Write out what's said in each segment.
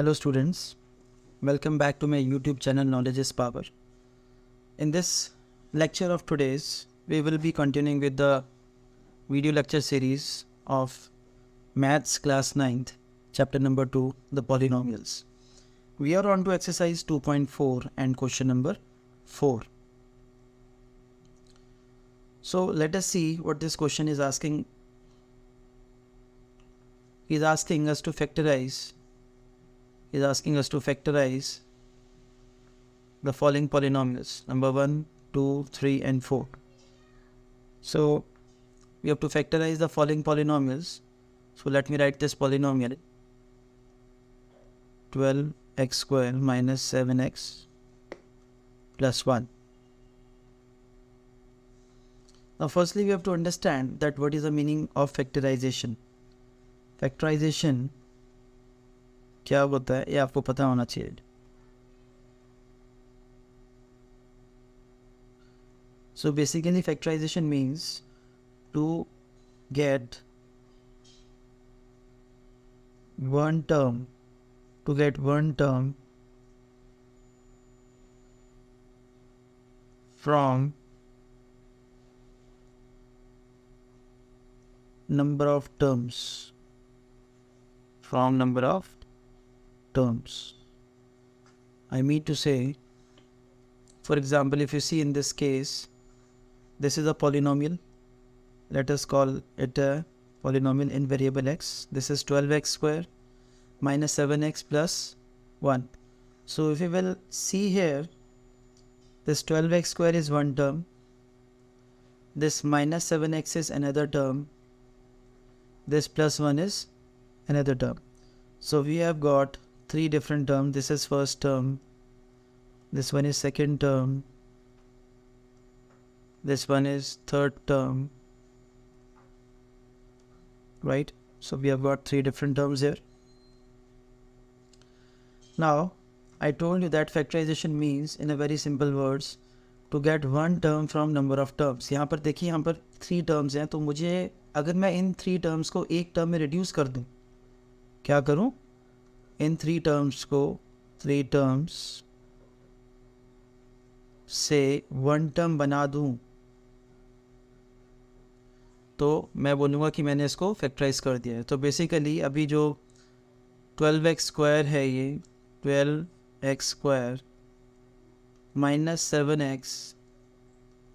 Hello students, welcome back to my YouTube channel Knowledge is Power. In this lecture of today's, we will be continuing with the video lecture series of Maths class 9th, chapter number 2, the polynomials. We are on to exercise 2.4 and question number 4. So let us see what this question is asking. He is asking us to factorize the following polynomials, number 1, 2, 3 and 4. So we have to factorize the following polynomials. So let me write this polynomial: 12x square minus 7x plus 1. Now firstly we have to understand that what is the meaning of factorization. Factorization क्या होता है ये आपको पता होना चाहिए. So basically factorization means to get one term from number of terms. I mean to say, for example, if you see in this case, this is a polynomial. Let us call it a polynomial in variable x. This is 12x square minus 7x plus 1. So if you will see here, this 12x square is one term, this minus 7x is another term, this plus 1 is another term. So we have got three different terms. This is first term, this one is second term, this one is third term, right? So we have got three different terms here. Now I told you that factorization means, in a very simple words, to get one term from number of terms. यहाँ पर देखिए, यहाँ पर three terms हैं, तो मुझे अगर मैं इन थ्री टर्म्स को एक टर्म में रिड्यूस कर दूँ, क्या करूँ? इन थ्री टर्म्स को थ्री टर्म्स से वन टर्म बना दूँ, तो मैं बोलूँगा कि मैंने इसको फैक्टराइज कर दिया है. तो बेसिकली अभी जो 12x स्क्वायर है, ये 12x square minus 7x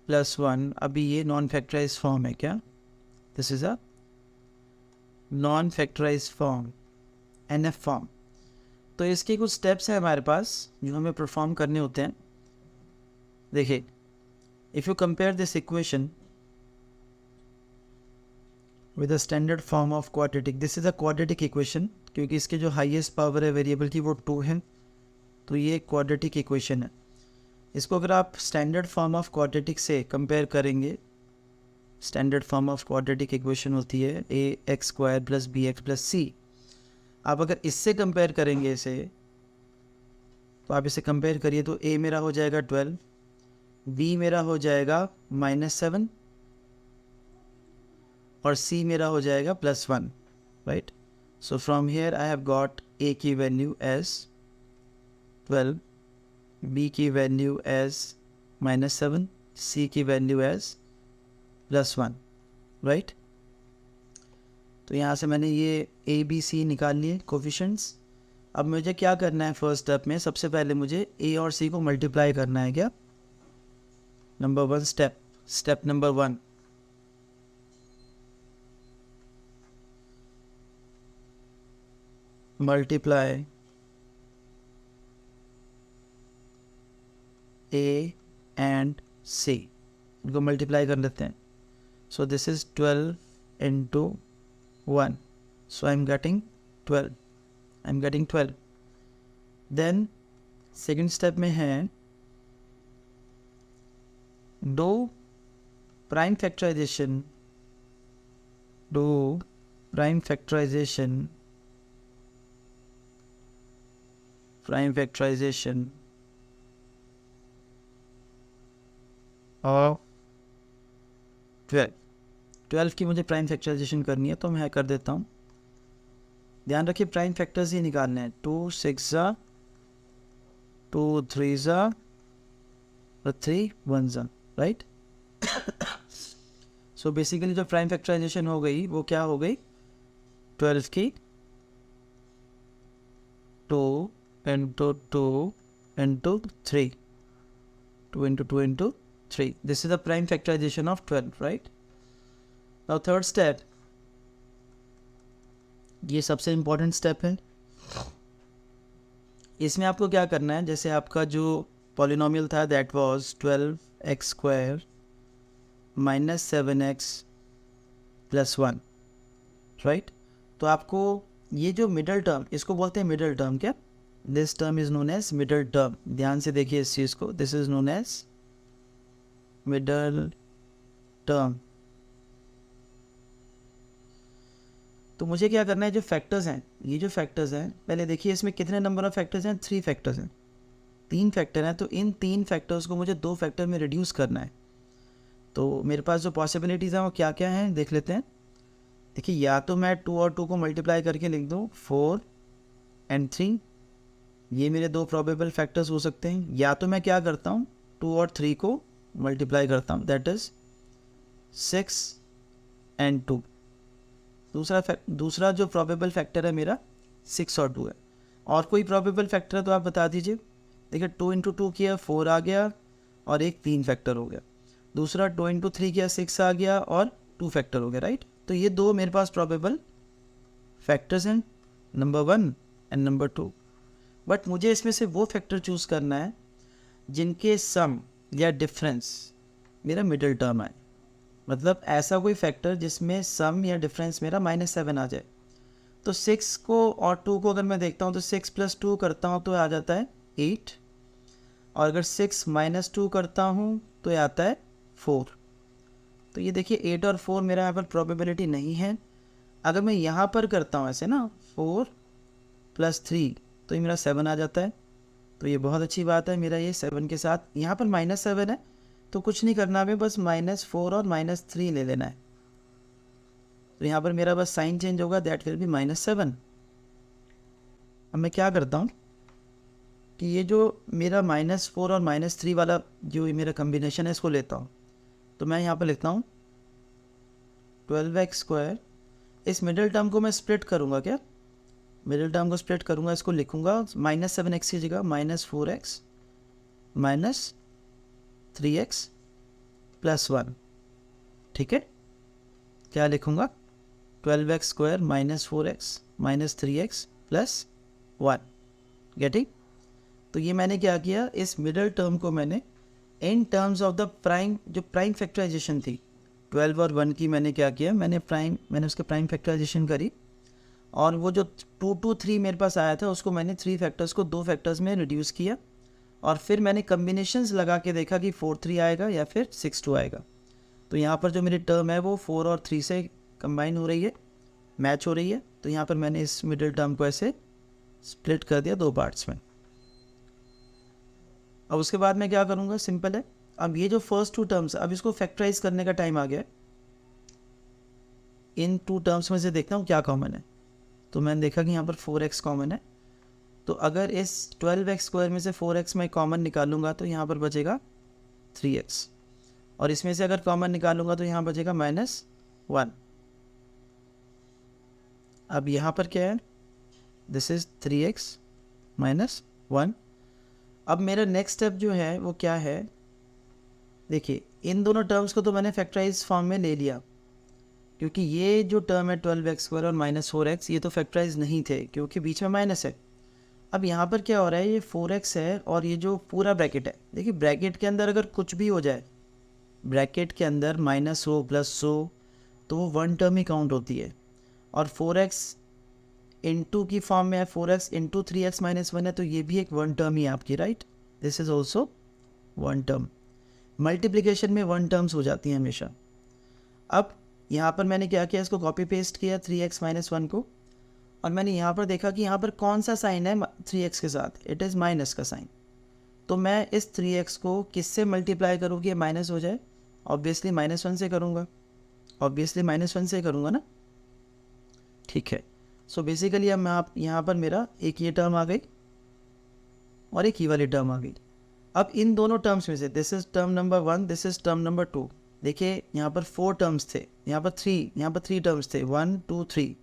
plus 1, अभी ये नॉन फैक्टराइज फॉर्म है. क्या? This is a non factorise form, NF form. तो इसके कुछ स्टेप्स हैं हमारे पास जो हमें परफॉर्म करने होते हैं. देखिए, if you compare this equation with a standard form of quadratic, this is a quadratic equation, क्योंकि इसके जो हाईएस्ट पावर है वेरिएबल की वो 2 है, तो ये क्वाड्रेटिक इक्वेशन है. इसको अगर आप स्टैंडर्ड फॉर्म ऑफ क्वाड्रेटिक से कंपेयर करेंगे, standard form of quadratic equation होती है ax square plus bx plus c. आप अगर इससे कंपेयर करेंगे इसे, तो आप इसे कंपेयर करिए, तो a मेरा हो जाएगा 12, b मेरा हो जाएगा -7 और c मेरा हो जाएगा +1, right? So from here I have got a की वैल्यू एज 12, b की वैल्यू एज -7, c की वैल्यू एज +1, राइट? तो यहाँ से मैंने ये a b c निकाल लिए कोफिशिएंट्स. अब मुझे क्या करना है? फर्स्ट स्टेप में सबसे पहले मुझे a और c को मल्टीप्लाई करना है. क्या? Number 1 step number 1, multiply a and c. इनको मल्टीप्लाई कर लेते हैं. So this is 12 into 1. So I'm getting 12. Then second step में है do prime factorization of 12 की मुझे प्राइम फैक्टराइजेशन करनी है, तो मैं कर देता हूँ ध्यान रखिए प्राइम फैक्टर्स ही निकालने हैं, 2 6 ज़ा, 2 3 ज़ा और 3 1 ज़ा, राइट। सो बेसिकली जो प्राइम फैक्टराइजेशन हो गई वो क्या हो गई, 12 की 2 into 2 into 3, 2 into 2 into 3. This is the prime factorization of 12, right? Now third step, ये सबसे इम्पोर्टेंट स्टेप है। इसमें आपको क्या करना है, जैसे आपका जो पॉलिनोमियल था that was 12x² minus 7x plus 1, right. तो आपको ये जो मिडल टर्म, इसको बोलते हैं मिडल टर्म, क्या, this term is known as middle term. ध्यान से देखिए इस चीज़ को, this is known as middle term. तो मुझे क्या करना है, जो फैक्टर्स हैं, ये जो फैक्टर्स हैं, पहले देखिए इसमें कितने नंबर ऑफ फैक्टर्स हैं, 3 फैक्टर्स हैं, 3 फैक्टर हैं। तो इन 3 फैक्टर्स को मुझे 2 फैक्टर में रिड्यूस करना है। तो मेरे पास जो पॉसिबिलिटीज़ हैं वो क्या क्या हैं देख लेते हैं। देखिए या तो मैं 2 और 2 को मल्टीप्लाई करके लिख दूँ 4 and 3, ये मेरे 2 प्रोबेबल फैक्टर्स हो सकते हैं। या तो मैं क्या करता हूँ, 2 और 3 को मल्टीप्लाई करता हूँ, दैट इज़ 6 and 2। दूसरा जो प्रोबेबल फैक्टर है मेरा 6 और 2 है। और कोई प्रोबेबल फैक्टर है तो आप बता दीजिए। देखिए 2 into 2 किया 4 आ गया और एक 3 फैक्टर हो गया। दूसरा 2 into 3 किया 6 आ गया और 2 फैक्टर हो गया, राइट। तो ये 2 मेरे पास प्रोबेबल फैक्टर्स हैं, नंबर 1 एंड नंबर 2। बट मुझे इसमें से वो फैक्टर चूज़ करना है जिनके सम या डिफरेंस मेरा मिडिल टर्म आए। मतलब ऐसा कोई फैक्टर जिसमें सम या डिफरेंस मेरा -7 आ जाए। तो 6 को और 2 को अगर मैं देखता हूँ तो 6 + 2 करता हूँ तो आ जाता है 8, और अगर 6 - 2 करता हूँ तो ये आता है 4। तो ये देखिए 8 और 4 मेरा यहाँ पर प्रोबेबिलिटी नहीं है। अगर मैं यहाँ पर करता हूँ ऐसे ना 4 + 3 तो ये मेरा 7 आ जाता है। तो ये बहुत अच्छी बात है, मेरा ये 7 के साथ यहाँ पर -7 है तो कुछ नहीं करना हमें, बस -4 और -3 ले लेना है। तो यहाँ पर मेरा बस साइन चेंज होगा, दैट विल बी -7। अब मैं क्या करता हूँ कि ये जो मेरा -4 और -3 वाला जो ये मेरा कम्बिनेशन है इसको लेता हूँ। तो मैं यहाँ पर लिखता हूँ 12x²। इस मिडिल टर्म को मैं स्प्लिट करूँगा, क्या मिडिल टर्म को स्प्लिट करूँगा, इसको लिखूँगा -7x की जगह -4x -3x प्लस 1, ठीक है। क्या लिखूँगा, 12x² -4x -3x plus 1, getting. तो ये मैंने क्या किया, इस मिडिल टर्म को मैंने in terms of the prime, जो प्राइम फैक्टराइजेशन थी 12 और 1 की, मैंने क्या किया, मैंने उसके प्राइम फैक्टराइजेशन करी। और वो जो 2 to 3 मेरे पास आया था उसको मैंने 3 फैक्टर्स को 2 फैक्टर्स में रिड्यूस किया। और फिर मैंने कम्बिनेशंस लगा के देखा कि 4 3 आएगा या फिर 6 2 आएगा। तो यहाँ पर जो मेरी टर्म है वो 4 और 3 से कंबाइन हो रही है, मैच हो रही है। तो यहाँ पर मैंने इस मिडिल टर्म को ऐसे स्प्लिट कर दिया 2 पार्ट्स में। अब उसके बाद मैं क्या करूँगा, सिंपल है। अब ये जो फर्स्ट 2 टर्म्स, अब इसको फैक्टराइज करने का टाइम आ गया। इन 2 टर्म्स में से देखता हूँ क्या कॉमन है। तो मैंने देखा कि यहाँ पर 4x कॉमन है। तो अगर इस 12x² में से 4x मैं कॉमन निकालूंगा तो यहाँ पर बचेगा 3x, और इसमें से अगर कॉमन निकालूंगा तो यहाँ बचेगा -1। अब यहाँ पर क्या है, दिस इज 3x -1। अब मेरा नेक्स्ट स्टेप जो है वो क्या है, देखिए इन दोनों टर्म्स को तो मैंने फैक्टराइज फॉर्म में ले लिया, क्योंकि ये जो टर्म है 12x² और -4x ये तो फैक्टराइज नहीं थे क्योंकि बीच में माइनस है। अब यहाँ पर क्या हो रहा है, ये 4x है और ये जो पूरा ब्रैकेट है, देखिए ब्रैकेट के अंदर अगर कुछ भी हो जाए, ब्रैकेट के अंदर माइनस हो प्लस हो तो वो 1 टर्म ही काउंट होती है। और 4x इंटू की फॉर्म में है, 4x इंटू 3x -1 है, तो ये भी एक 1 टर्म ही आपकी, right. This is also 1 term. Multiplication में 1 टर्म्स हो जाती हैं हमेशा। अब यहाँ पर मैंने क्या किया, इसको कॉपी पेस्ट किया 3x -1 को, और मैंने यहाँ पर देखा कि यहाँ पर कौन सा साइन है 3x के साथ, इट इज़ माइनस का साइन। तो मैं इस 3x को किससे मल्टीप्लाई करूँ कि ये माइनस हो जाए, ऑब्वियसली -1 से करूँगा, ऑब्वियसली -1 से करूँगा ना, ठीक है। सो बेसिकली अब मैं आप यहाँ पर मेरा एक ये टर्म आ गई और एक ये वाली टर्म आ गई। अब इन दोनों टर्म्स में से this is term number 1, this is term number 2। देखिए यहाँ पर 4 टर्म्स थे, यहाँ पर 3 टर्म्स थे, 1 2 3,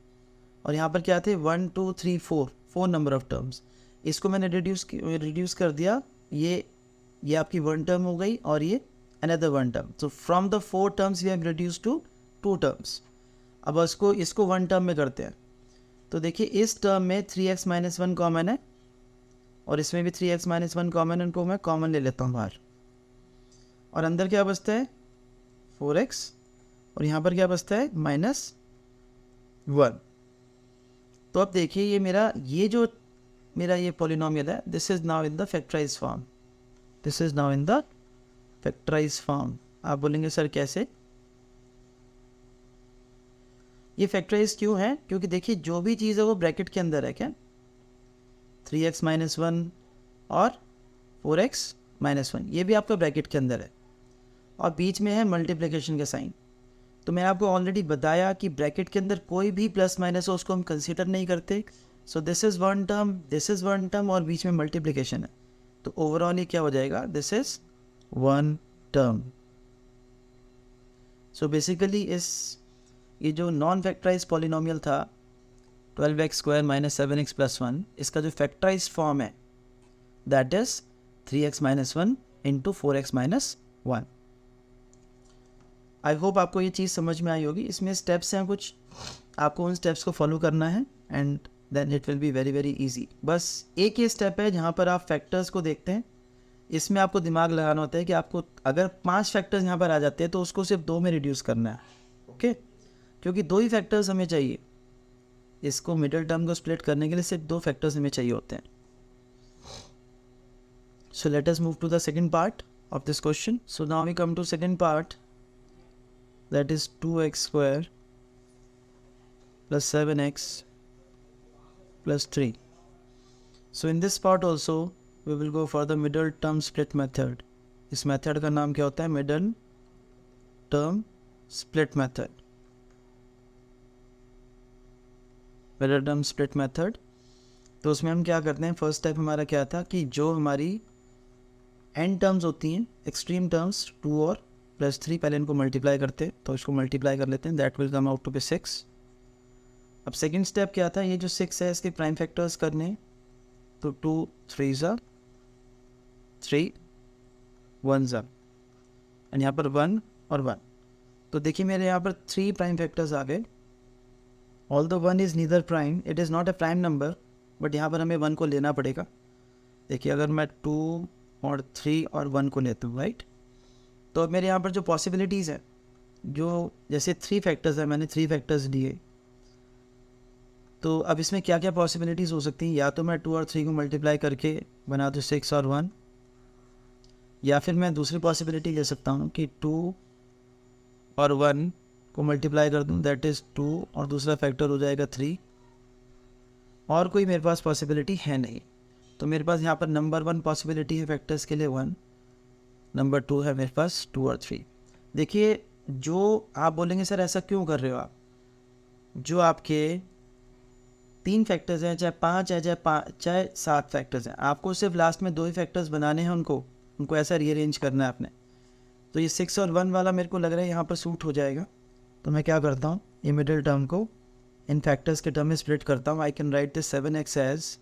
और यहाँ पर क्या थे 1 2 3 4 नंबर ऑफ टर्म्स। इसको मैंने रिड्यूस कर दिया, ये आपकी 1 टर्म हो गई और ये another 1 term. So from the 4 terms we have reduce to 2 terms. अब इसको 1 टर्म में करते हैं। तो देखिए इस टर्म में 3x - 1 कॉमन है और इसमें भी 3x - 1 कॉमन है, उनको मैं कॉमन ले लेता हूँ बाहर। और अंदर क्या बचता है 4x, और यहाँ पर क्या बचता है -1। तो अब देखिए ये मेरा ये पॉलिनोमियल है, this is now in the factorise form, this is now in the factorise form. आप बोलेंगे सर कैसे? ये फैक्टराइज क्यों है? क्योंकि देखिए जो भी चीज़ है वो ब्रैकेट के अंदर है। क्या 3x - 1 और 4x - 1 ये भी आपका ब्रैकेट के अंदर है, और बीच में है मल्टीप्लिकेशन का साइन। तो मैंने आपको ऑलरेडी बताया कि ब्रैकेट के अंदर कोई भी प्लस माइनस हो उसको हम कंसीडर नहीं करते। सो this is 1 term, this is 1 term और बीच में मल्टीप्लिकेशन है, तो ओवरऑल ये क्या हो जाएगा, this is 1 term. So basically ये जो नॉन फैक्टराइज पॉलिनोमियल था 12x² - 7x + 1, इसका जो फैक्टराइज फॉर्म है that is 3x - 1 × 4x - 1। I hope आपको ये चीज़ समझ में आई होगी। इसमें स्टेप्स हैं कुछ, आपको उन स्टेप्स को फॉलो करना है and then it will be very very easy. बस एक ये स्टेप है जहाँ पर आप फैक्टर्स को देखते हैं, इसमें आपको दिमाग लगाना होता है कि आपको अगर 5 फैक्टर्स यहाँ पर आ जाते हैं तो उसको सिर्फ 2 में रिड्यूस करना है। ओके क्योंकि 2 ही फैक्टर्स हमें चाहिए, इसको मिडिल टर्म को स्प्लिट करने के लिए सिर्फ 2 फैक्टर्स हमें चाहिए होते हैं। So let us move to the second part of this question. So now we come to second part, that is 2x² + 7x + 3. So in this part also we will go for the middle term split method. इस method का नाम क्या होता है, middle term split method. Middle term split method, तो उसमें हम क्या करते हैं, फर्स्ट स्टेप हमारा क्या था कि जो हमारी एंड टर्म्स होती हैं, एक्सट्रीम टर्म्स 2 और +3, पहले इनको मल्टीप्लाई करते हैं, तो इसको मल्टीप्लाई कर लेते हैं, that will come out to be 6। अब सेकंड स्टेप क्या था, ये जो 6 है इसके प्राइम फैक्टर्स करने, तो 2 3 ज़ा 3 1 ज़ा एंड यहाँ पर 1 और 1। तो देखिए मेरे यहाँ पर 3 प्राइम फैक्टर्स आ गए। Although 1 is neither prime, it is not a prime number, but यहाँ पर हमें 1 को लेना पड़ेगा। देखिए अगर मैं 2 और 3 और 1 को लेता हूँ, राइट, तो अब मेरे यहाँ पर जो पॉसिबिलिटीज़ हैं, जो जैसे 3 फैक्टर्स हैं, मैंने 3 फैक्टर्स लिए, तो अब इसमें क्या क्या पॉसिबिलिटीज़ हो सकती हैं, या तो मैं 2 और 3 को मल्टीप्लाई करके बना दूँ 6 और 1, या फिर मैं दूसरी पॉसिबिलिटी ले सकता हूँ कि 2 और 1 को मल्टीप्लाई कर दूँ, दैट इज़ 2 और दूसरा फैक्टर हो जाएगा 3, और कोई मेरे पास पॉसिबिलिटी है नहीं। तो मेरे पास यहाँ पर नंबर 1 पॉसिबिलिटी है फैक्टर्स के लिए 1, नंबर 2 है मेरे पास 2 और 3। देखिए जो आप बोलेंगे सर ऐसा क्यों कर रहे हो आप, जो आपके 3 फैक्टर्स हैं, चाहे 5 है, चाहे 7 फैक्टर्स हैं, आपको सिर्फ लास्ट में 2 ही फैक्टर्स बनाने हैं, उनको ऐसा रीअरेंज करना है आपने। तो ये 6 और 1 वाला मेरे को लग रहा है यहाँ पर सूट हो जाएगा, तो मैं क्या करता हूँ, ये मिडिल टर्म को इन फैक्टर्स के टर्म में स्प्लिट करता हूँ। I can write this 7x as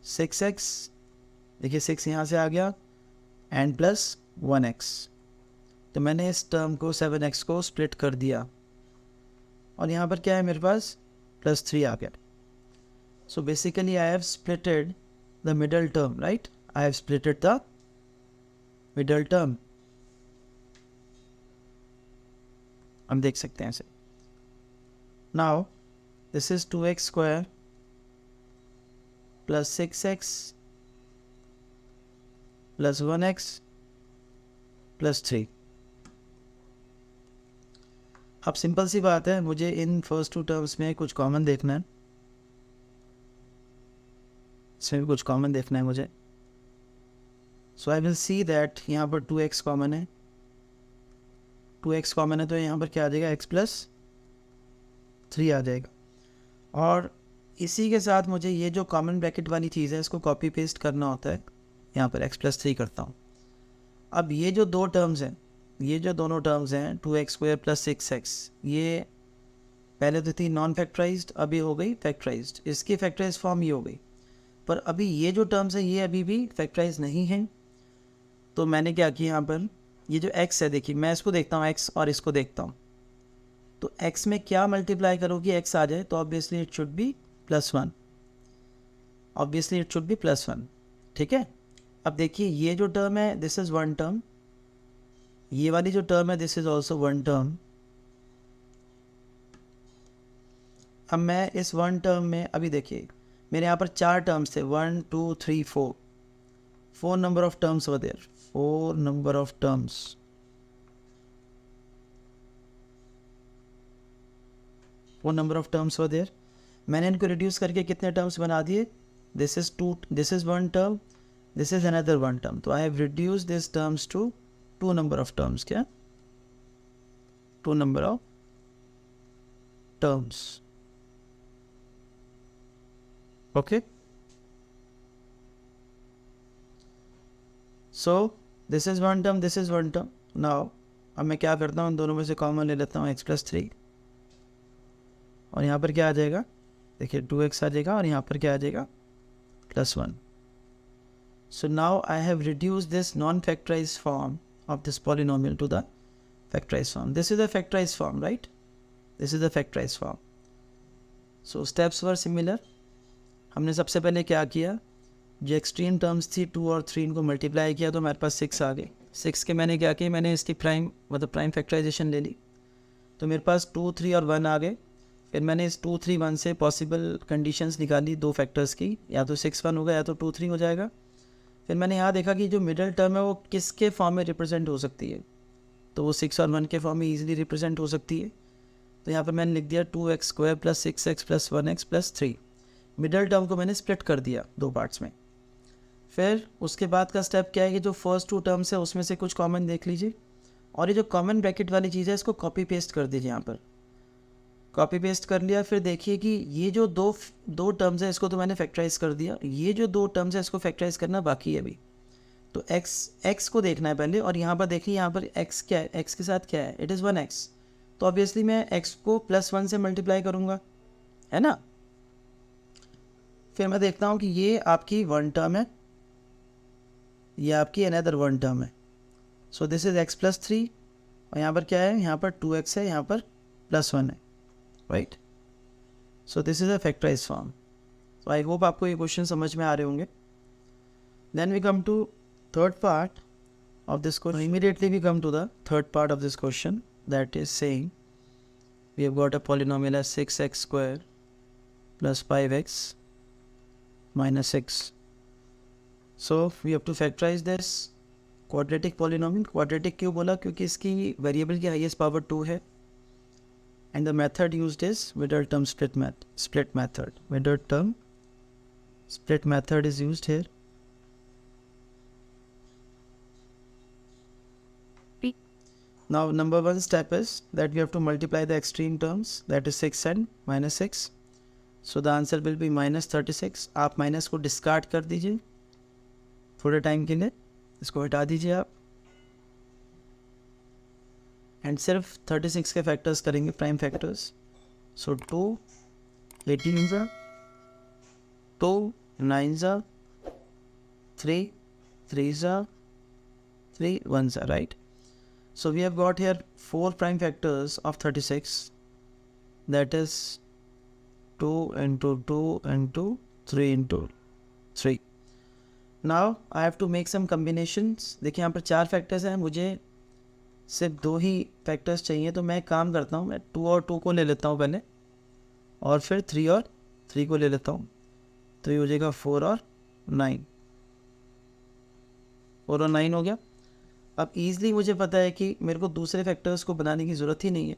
6x, देखिए 6 यहाँ से आ गया एंड प्लस 1x, तो मैंने इस टर्म को 7x को स्प्लिट कर दिया, और यहाँ पर क्या है मेरे पास +3 आ गया। So basically I have splitted the middle term, right, I have splitted the middle term. हम देख सकते हैं ऐसे। Now this is 2x² + 6x + 1x + 3। अब सिंपल सी बात है, मुझे इन फर्स्ट 2 टर्म्स में कुछ कॉमन देखना है, इसमें भी कुछ कॉमन देखना है मुझे। सो आई विल सी दैट यहाँ पर 2x कॉमन है, 2x कॉमन है, तो यहाँ पर क्या आ जाएगा, x + 3 आ जाएगा। और इसी के साथ मुझे ये जो कॉमन ब्रैकेट वाली चीज़ है इसको कॉपी पेस्ट करना होता है। यहाँ पर x+3 करता हूँ। अब ये जो दो टर्म्स हैं, ये जो दोनों टर्म्स हैं 2x² + 6x, ये पहले तो थी नॉन फैक्टराइज्ड, अभी हो गई फैक्टराइज्ड। इसकी फैक्टराइज फॉर्म ये हो गई, पर अभी ये जो टर्म्स हैं ये अभी भी फैक्टराइज नहीं हैं। तो मैंने क्या किया यहाँ पर, ये जो x है, देखिए मैं इसको देखता हूँ x और इसको देखता हूँ, तो x में क्या मल्टीप्लाई करोगी x आ जाए, तो obviously it should be +1, obviously it should be +1। ठीक है, अब देखिए ये जो टर्म है दिस इज़ वन टर्म, ये वाली जो टर्म है this is also one term. अब मैं इस वन टर्म में, अभी देखिए मेरे यहाँ पर 4 टर्म्स थे, 1 2 3 4 number of terms were there, 4 number of terms, 4 number of terms were there. मैंने इनको रिड्यूस करके कितने टर्म्स बना दिए, this is 2, this is one term, this is another one term, तो I have reduce this terms to 2 number of terms. क्या, 2 number of terms. Okay, so this is one term, this is one term. Now अब मैं क्या करता हूँ, इन दोनों में से कॉमन ले लेता हूँ x+3, और यहाँ पर क्या आ जाएगा, देखिए 2x आ जाएगा, और यहाँ पर क्या आ जाएगा +1। So now I have reduced this non-factorized form of this polynomial to the factorized form. This is the factorized form, right? This is the factorized form. So steps were similar. हमने सबसे पहले क्या किया, जो एक्सट्रीम टर्म्स थी 2 और 3 इनको multiply किया तो हमारे पास 6 आ गए। 6 के मैंने क्या किया, मैंने इसकी प्राइम मतलब प्राइम फैक्टराइजेशन ले ली, तो मेरे पास 2 3 और 1 आ गए। फिर मैंने इस 2 3 1 से पॉसिबल कंडीशंस निकाली दो फैक्टर्स की, या तो 6 1 होगा या तो 2 3 हो जाएगा। फिर मैंने यहाँ देखा कि जो मिडल टर्म है वो किसके फॉर्म में रिप्रेजेंट हो सकती है, तो वो 6 और 1 के फॉर्म में ईजिली रिप्रेजेंट हो सकती है। तो यहाँ पर मैंने लिख दिया 2x² + 6x + 1x + 3। Middle term को मैंने स्प्लिट कर दिया दो पार्ट्स में। फिर उसके बाद का स्टेप क्या है कि जो फर्स्ट 2 टर्म्स है उसमें से कुछ कॉमन देख लीजिए, और ये जो कॉमन ब्रैकेट वाली चीज़ है इसको कॉपी पेस्ट कर दीजिए। यहाँ पर कॉपी पेस्ट कर लिया। फिर देखिए कि ये जो दो टर्म्स है इसको तो मैंने फैक्टराइज कर दिया, ये जो 2 टर्म्स है इसको फैक्टराइज करना बाकी है अभी। तो x को देखना है पहले, और यहाँ पर देखिए यहाँ पर x क्या है, x के साथ क्या है, इट इज़ 1x, तो ऑब्वियसली मैं x को +1 से मल्टीप्लाई करूँगा, है ना। फिर मैं देखता हूँ कि ये आपकी वन टर्म है, ये आपकी अनदर वन टर्म है। सो दिस इज x+3, और यहाँ पर क्या है, यहाँ पर 2x है, यहाँ पर +1 है, right. So this is a factorise form. So I hope आपको ये क्वेश्चन समझ में आ रहे होंगे। Then we come to third part of this question. Immediately we come to the third part of this question, that is saying we have got a polynomial as 6x² + 5x - 6. So we have to factorize this quadratic polynomial. Quadratic क्यों बोला, क्योंकि इसकी variable की highest power 2 है, and the method used is middle term split method. Middle term split method is used here. Now number one step is that we have to multiply the extreme terms, that is 6 and -6. So the answer will be -36. आप minus को discard कर दीजिए थोड़े time के लिए, इसको हटा दीजिए आप, एंड सिर्फ 36 के फैक्टर्स करेंगे, प्राइम फैक्टर्स। सो 2 18 ज़ा, 2 9 ज़ा, 3 3 ज़ा, 3 1 ज़ा, right. So we have got here 4 prime factors of 36, that is 2 into 2 into 3 into 3. Now I have to make some combinations. देखिए यहाँ पर 4 फैक्टर्स हैं, मुझे सिर्फ 2 ही फैक्टर्स चाहिए, तो मैं एक काम करता हूँ, मैं 2 और 2 को ले लेता हूँ पहले, और फिर 3 और 3 को ले लेता हूँ, तो ये हो जाएगा 4 और 9, 4 और 9 हो गया। अब ईज़िली मुझे पता है कि मेरे को दूसरे फैक्टर्स को बनाने की ज़रूरत ही नहीं है,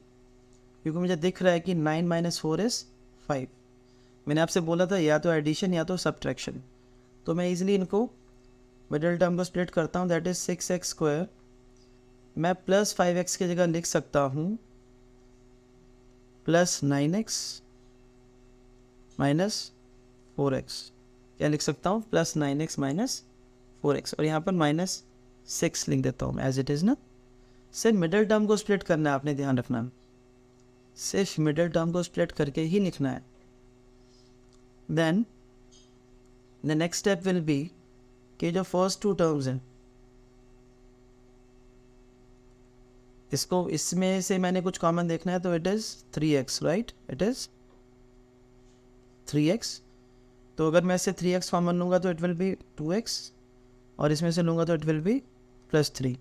क्योंकि मुझे दिख रहा है कि 9 - 4 इज़ 5। मैंने आपसे बोला था या तो एडिशन या तो सब्ट्रैक्शन, तो मैं ईज़िली इनको मिडिल टर्म को स्प्लिट करता हूँ, दैट इज़ 6x²। मैं +5x की जगह लिख सकता हूँ +9x माइनस 4x, क्या लिख सकता हूँ, प्लस 9x माइनस 4x, और यहाँ पर माइनस 6 लिख देता हूँ एज इट इज़ ना। सिर्फ मिडिल टर्म को स्प्लिट करना है, आपने ध्यान रखना, सिर्फ मिडिल टर्म को स्प्लिट करके ही लिखना है। Then the next step will be कि जो फर्स्ट टू टर्म्स हैं, इसको इसमें से मैंने कुछ कॉमन देखना है, तो it is 3x, right, it is 3x। तो अगर मैं इससे 3x कॉमन लूँगा तो इट विल बी 2x, और इसमें से लूँगा तो it will B plus 3।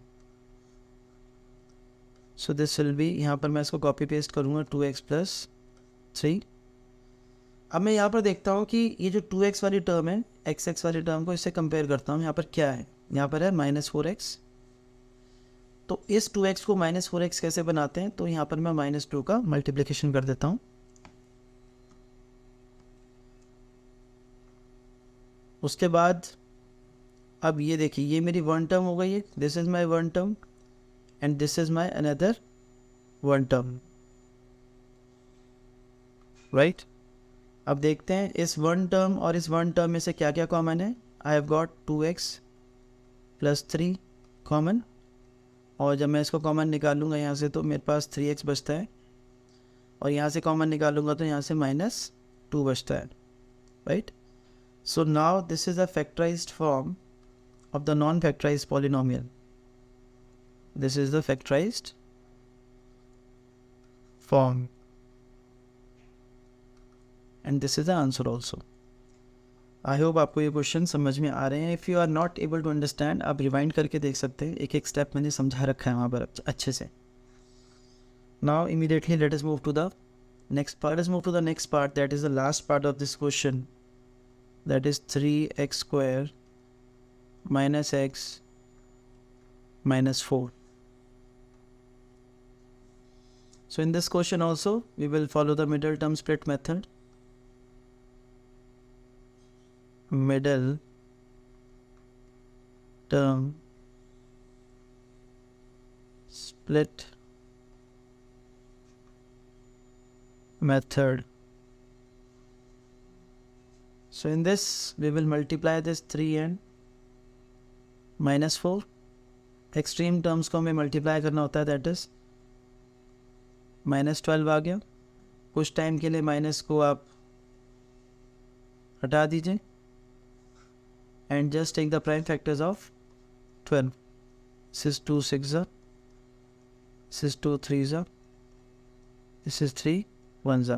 So this will be, यहाँ पर मैं इसको कॉपी पेस्ट करूँगा, 2x प्लस 3। अब मैं यहाँ पर देखता हूँ कि ये जो 2x वाली टर्म है, x वाली टर्म को इससे कंपेयर करता हूँ। यहाँ पर क्या है, यहाँ पर है माइनस 4x। तो इस 2x को माइनस 4x कैसे बनाते हैं, तो यहाँ पर मैं माइनस 2 का मल्टीप्लिकेशन कर देता हूँ। उसके बाद अब ये देखिए, ये मेरी वन टर्म हो गई है, this is my one term and this is my another one term, right. अब देखते हैं इस वन टर्म और इस वन टर्म में से क्या क्या कॉमन है। I have got 2x plus 3 common, और जब मैं इसको कॉमन निकालूंगा यहाँ से तो मेरे पास 3x बचता है, और यहाँ से कॉमन निकालूंगा तो यहाँ से माइनस 2 बचता है, right. So now this is a factorized form of the non-factorized polynomial. This is the factorized form, and this is the answer also. I hope आपको ये क्वेश्चन समझ में आ रहे हैं। If you are not able to understand, आप rewind करके देख सकते हैं, एक एक स्टेप मैंने समझा रखा है वहाँ पर अच्छे से। Now immediately let us move to the next part. Let's move to the next part, that is the last part of this question, that is 3x square minus x minus 4. So in this question also we will follow the middle term split method. Middle term split method. So in this we will multiply this 3 and minus 4, extreme terms को हमें multiply करना होता है, that is minus 12 आ गया। कुछ time के लिए minus को आप हटा दीजिए and just take the prime factors of 12, 6 2 6 ज़ा, 6 2 3 ज़ा, दिस इज 3 1 ज़ा।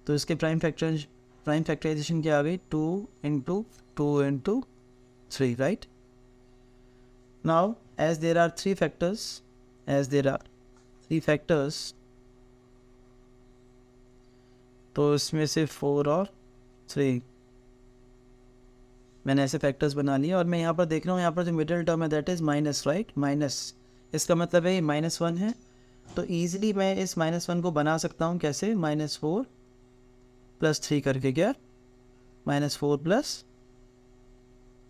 तो इसके प्राइम फैक्टराइजेशन क्या आ गई, 2 into 2 into 3, right. Now as there are three factors, तो इसमें से 4 और 3 मैंने ऐसे फैक्टर्स बना लिए, और मैं यहाँ पर देख रहा हूँ, यहाँ पर जो मिडिल टर्म है that is minus, right, minus, इसका मतलब है ये -1 है। तो ईजिली मैं इस -1 को बना सकता हूँ कैसे, -4 प्लस 3 करके, क्या, -4 प्लस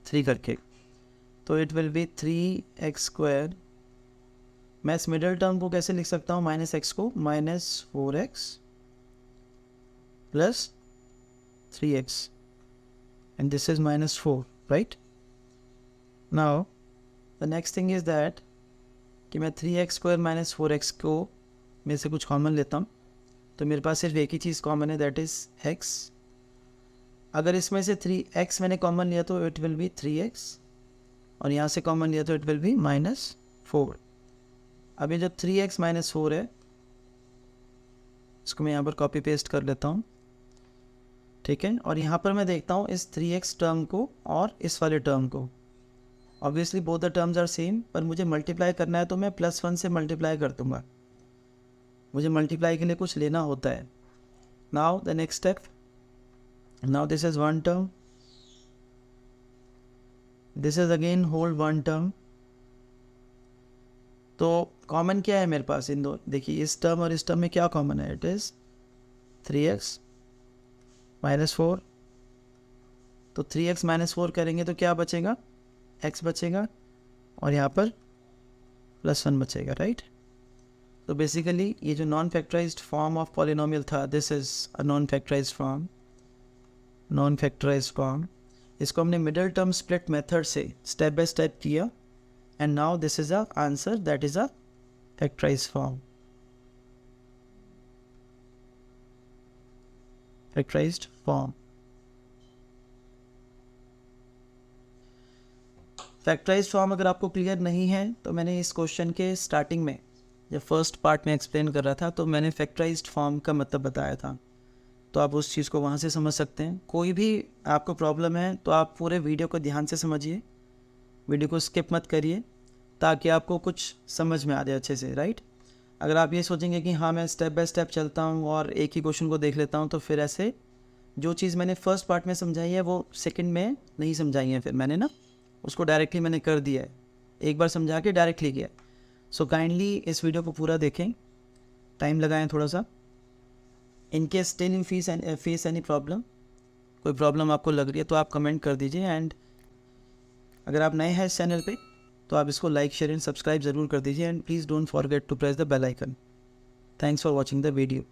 3 करके, तो it will B 3x square. मैं इस मिडिल टर्म को कैसे लिख सकता हूँ, -x को -4x plus 3x, and this is -4, right. Now the next thing is that कि मैं 3x स्क्वायर -4x को में से कुछ कॉमन लेता हूँ, तो मेरे पास सिर्फ एक ही चीज़ कॉमन है, दैट इज़ x। अगर इसमें से 3x मैंने कॉमन लिया तो इट विल बी 3x, और यहाँ से कॉमन लिया तो इट विल बी -4। अब ये जो 3x -4 है, इसको मैं यहाँ पर कॉपी पेस्ट कर लेता हूँ, ठीक है। और यहाँ पर मैं देखता हूँ इस 3x टर्म को और इस वाले टर्म को, obviously both the terms are same, पर मुझे मल्टीप्लाई करना है तो मैं +1 से मल्टीप्लाई कर दूँगा, मुझे मल्टीप्लाई के लिए कुछ लेना होता है। Now the next step, now this is one term, this is again whole one term. तो कॉमन क्या है मेरे पास इन दो, देखिए इस टर्म और इस टर्म में क्या कॉमन है, इट इज़ 3x -4। तो 3x -4 करेंगे तो क्या बचेगा, x बचेगा, और यहाँ पर +1 बचेगा, राइट। तो बेसिकली ये जो non factorized form of polynomial था, this is a non factorized form, non factorized form, इसको हमने मिडल टर्म स्प्लिट मेथड से स्टेप बाय स्टेप किया and now this is a answer that is a factorized form. Factorized form. Factorized form अगर आपको clear नहीं है तो मैंने इस क्वेश्चन के स्टार्टिंग में जब फर्स्ट पार्ट में एक्सप्लेन कर रहा था तो मैंने फैक्टराइज्ड फॉर्म का मतलब बताया था, तो आप उस चीज़ को वहाँ से समझ सकते हैं. कोई भी आपको प्रॉब्लम है तो आप पूरे वीडियो को ध्यान से समझिए, वीडियो को स्किप मत करिए ताकि आपको कुछ समझ में आ जाए अच्छे से, राइट. अगर आप ये सोचेंगे कि हाँ मैं स्टेप बाय स्टेप चलता हूँ और एक ही क्वेश्चन को देख लेता हूँ तो फिर ऐसे जो चीज़ मैंने फर्स्ट पार्ट में समझाई है वो सेकंड में नहीं समझाई है, फिर मैंने ना उसको डायरेक्टली मैंने कर दिया है, एक बार समझा के डायरेक्टली किया. सो काइंडली इस वीडियो को पूरा देखें, टाइम लगाएं थोड़ा सा. In case still you face any problem, कोई प्रॉब्लम आपको लग रही है तो आप कमेंट कर दीजिए. एंड अगर आप नए हैं इस चैनल पे तो आप इसको लाइक शेयर एंड सब्सक्राइब ज़रूर कर दीजिए. And please don't forget to press the bell icon. Thanks for watching the video.